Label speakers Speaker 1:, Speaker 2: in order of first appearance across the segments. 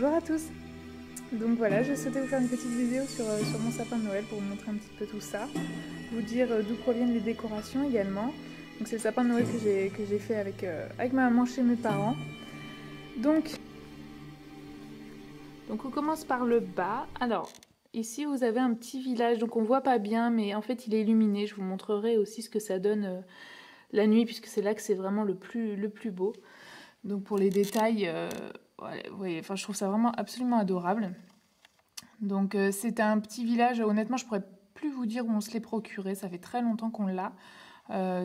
Speaker 1: Bonjour à tous. Donc voilà, j'ai souhaité vous faire une petite vidéo sur mon sapin de Noël pour vous montrer un petit peu tout ça. Vous dire d'où proviennent les décorations également. Donc c'est le sapin de Noël que j'ai fait avec ma maman chez mes parents. Donc on commence par le bas. Alors ici vous avez un petit village, donc on voit pas bien mais en fait il est illuminé. Je vous montrerai aussi ce que ça donne la nuit puisque c'est là que c'est vraiment le plus beau. Donc pour les détails, ouais, vous voyez, enfin, je trouve ça vraiment absolument adorable. Donc c'est un petit village, honnêtement je pourrais plus vous dire où on se l'est procuré, ça fait très longtemps qu'on l'a.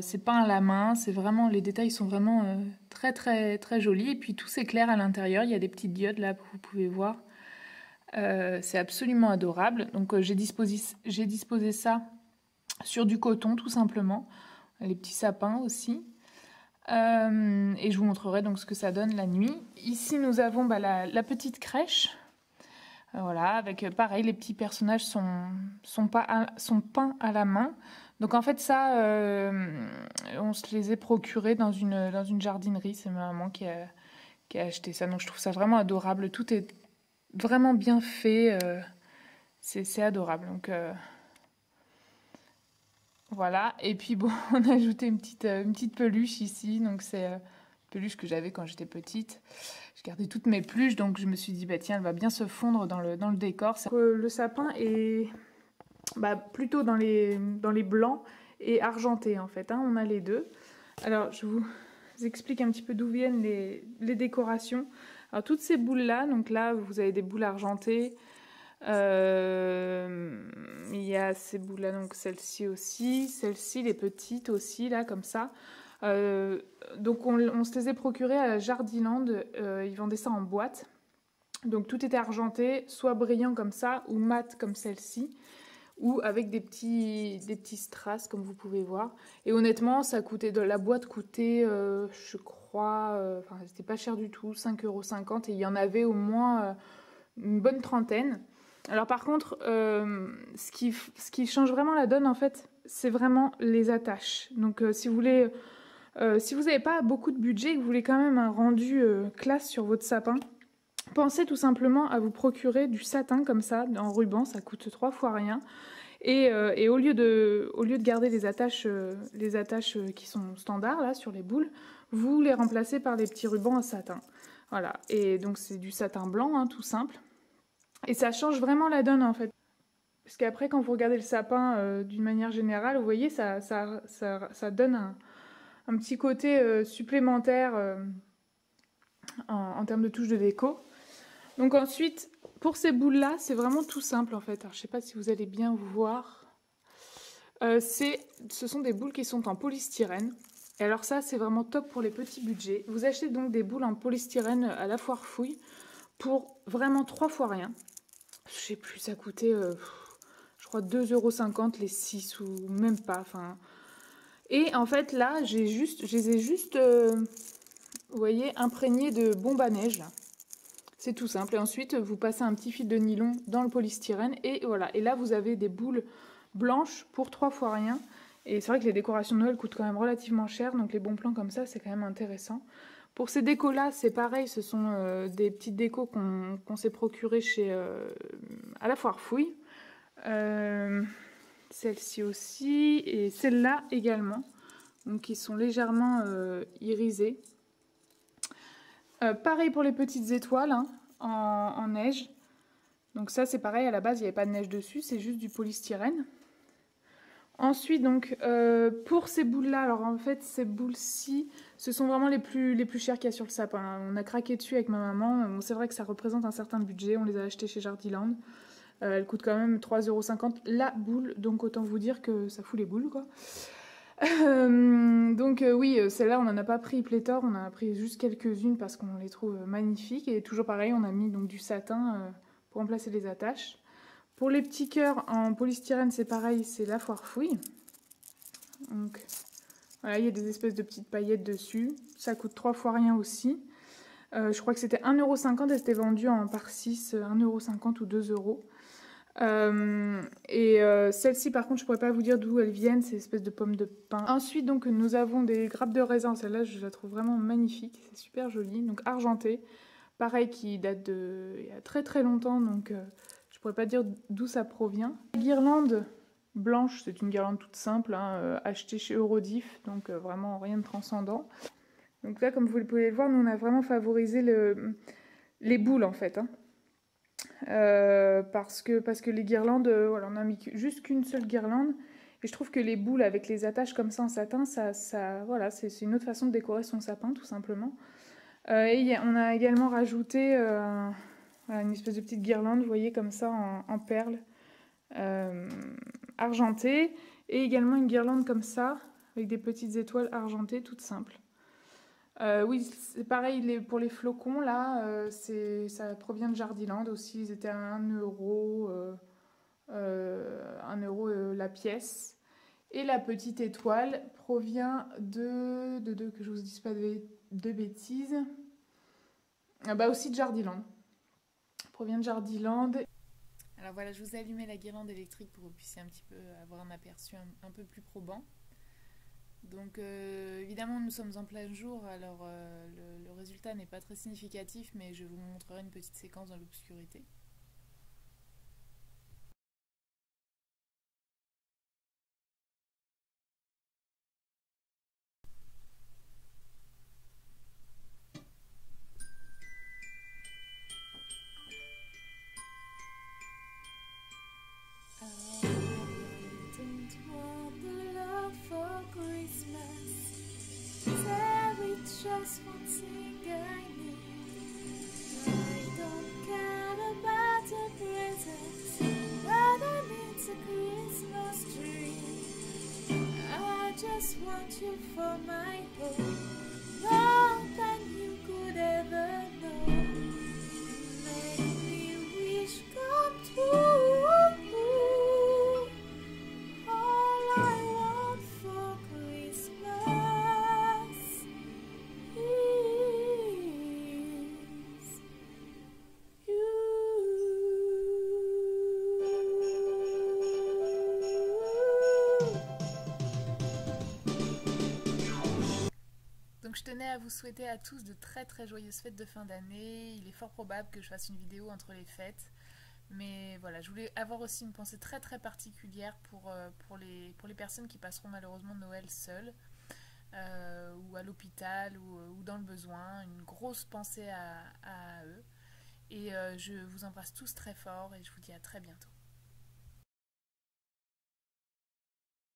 Speaker 1: C'est peint à la main, c'est vraiment, les détails sont vraiment très jolis. Et puis tout s'éclaire à l'intérieur, il y a des petites diodes là que vous pouvez voir. C'est absolument adorable. Donc j'ai disposé ça sur du coton tout simplement. Les petits sapins aussi. Et je vous montrerai donc ce que ça donne la nuit. Ici nous avons la petite crèche. Voilà, avec pareil, les petits personnages sont peints à la main. Donc en fait ça, on se les est procurés dans une jardinerie. C'est ma maman qui a acheté ça. Donc je trouve ça vraiment adorable. Tout est vraiment bien fait. C'est adorable. Donc voilà. Et puis bon, on a ajouté une petite peluche ici. Donc c'est une peluche que j'avais quand j'étais petite. Je gardais toutes mes peluches, donc je me suis dit, bah tiens, elle va bien se fondre dans le décor. Le sapin est plutôt dans les blancs et argenté en fait, hein, on a les deux. Alors je vous explique un petit peu d'où viennent les décorations. Alors toutes ces boules là, donc là vous avez des boules argentées. Il y a ces boules là, donc celle-ci aussi, celle-ci, les petites aussi là comme ça. Donc on se les a procurées à Jardiland, ils vendaient ça en boîte. Donc tout était argenté, soit brillant comme ça, ou mat comme celle-ci, ou avec des petits strass comme vous pouvez voir. Et honnêtement, la boîte coûtait, je crois, enfin c'était pas cher du tout, 5,50 €, et il y en avait au moins une bonne trentaine. Alors par contre, ce qui change vraiment la donne en fait, c'est vraiment les attaches. Donc si vous voulez... si vous n'avez pas beaucoup de budget et que vous voulez quand même un rendu classe sur votre sapin, pensez tout simplement à vous procurer du satin comme ça, en ruban, ça coûte 3 fois rien. Et au lieu de garder les attaches qui sont standards là sur les boules, vous les remplacez par des petits rubans en satin. Voilà, et donc c'est du satin blanc, hein, tout simple. Et ça change vraiment la donne en fait. Parce qu'après quand vous regardez le sapin d'une manière générale, vous voyez, ça donne un petit côté supplémentaire en termes de touches de déco. Donc ensuite, pour ces boules-là, c'est vraiment tout simple en fait. Alors je sais pas si vous allez bien voir. Ce sont des boules qui sont en polystyrène. Et alors ça, c'est vraiment top pour les petits budgets. Vous achetez donc des boules en polystyrène à la foire fouille pour vraiment 3 fois rien. Je sais plus, ça coûtait, je crois 2,50 € les 6 ou même pas. Enfin... Et en fait là, je les ai juste, vous voyez, imprégnées de bombe à neige là. C'est tout simple. Et ensuite, vous passez un petit fil de nylon dans le polystyrène et voilà. Et là, vous avez des boules blanches pour 3 fois rien. Et c'est vrai que les décorations de Noël coûtent quand même relativement cher, donc les bons plans comme ça, c'est quand même intéressant. Pour ces décos-là, c'est pareil, ce sont des petites décos qu'on s'est procurées à la foire fouille. Celle-ci aussi, et celle-là également, donc qui sont légèrement irisées. Pareil pour les petites étoiles, hein, en neige. Donc ça c'est pareil, à la base il n'y avait pas de neige dessus, c'est juste du polystyrène. Ensuite donc pour ces boules là, alors en fait ces boules-ci, ce sont vraiment les plus chères qu'il y a sur le sapin, hein. On a craqué dessus avec ma maman, bon, c'est vrai que ça représente un certain budget, on les a achetées chez Jardiland. Elles coûtent quand même 3,50 € la boule, donc autant vous dire que ça fout les boules quoi. Donc oui, celle-là on n'en a pas pris pléthore, on en a pris juste quelques-unes parce qu'on les trouve magnifiques. Et toujours pareil, on a mis donc du satin pour remplacer les attaches. Pour les petits cœurs en polystyrène, c'est pareil, c'est la foire fouille. Donc voilà, il y a des espèces de petites paillettes dessus. Ça coûte 3 fois rien aussi. Je crois que c'était 1,50 € et c'était vendu en par 6, 1,50 € ou 2 €. Celle-ci par contre je pourrais pas vous dire d'où elles viennent, c'est espèce de pommes de pin. Ensuite donc nous avons des grappes de raisin, celle-là je la trouve vraiment magnifique, c'est super joli, donc argentée. pareil qui date il y a très très longtemps, donc je pourrais pas dire d'où ça provient. La guirlande blanche, c'est une guirlande toute simple, hein, achetée chez Eurodif, donc vraiment rien de transcendant. Donc là, comme vous pouvez le voir, nous on a vraiment favorisé les boules en fait, hein. Parce que les guirlandes, voilà, on a mis juste qu'une seule guirlande. Et je trouve que les boules avec les attaches comme ça en satin, voilà, c'est une autre façon de décorer son sapin, tout simplement. Et on a également rajouté voilà, une espèce de petite guirlande, vous voyez, comme ça, en perles argentées. Et également une guirlande comme ça, avec des petites étoiles argentées, toutes simples. Oui, c'est pareil pour les flocons, là, ça provient de Jardiland aussi. Ils étaient à 1 euro, 1 euro la pièce. Et la petite étoile provient que je vous dise pas de bêtises, bah aussi de Jardiland. Provient de Jardiland.
Speaker 2: Alors voilà, je vous ai allumé la guirlande électrique pour que vous puissiez un petit peu avoir un aperçu un peu plus probant. Donc évidemment nous sommes en plein jour, alors le résultat n'est pas très significatif, mais je vous montrerai une petite séquence dans l'obscurité. Just one thing I need. I don't care about the presents, but I need a Christmas tree. I just want you for my home, more than you could ever know. Make me wish come true. All I want for Christmas. Donc je tenais à vous souhaiter à tous de très très joyeuses fêtes de fin d'année. Il est fort probable que je fasse une vidéo entre les fêtes. Mais voilà, je voulais avoir aussi une pensée très très particulière pour les personnes qui passeront malheureusement Noël seules, ou à l'hôpital, ou dans le besoin. Une grosse pensée à eux. Et je vous embrasse tous très fort et je vous dis à très bientôt.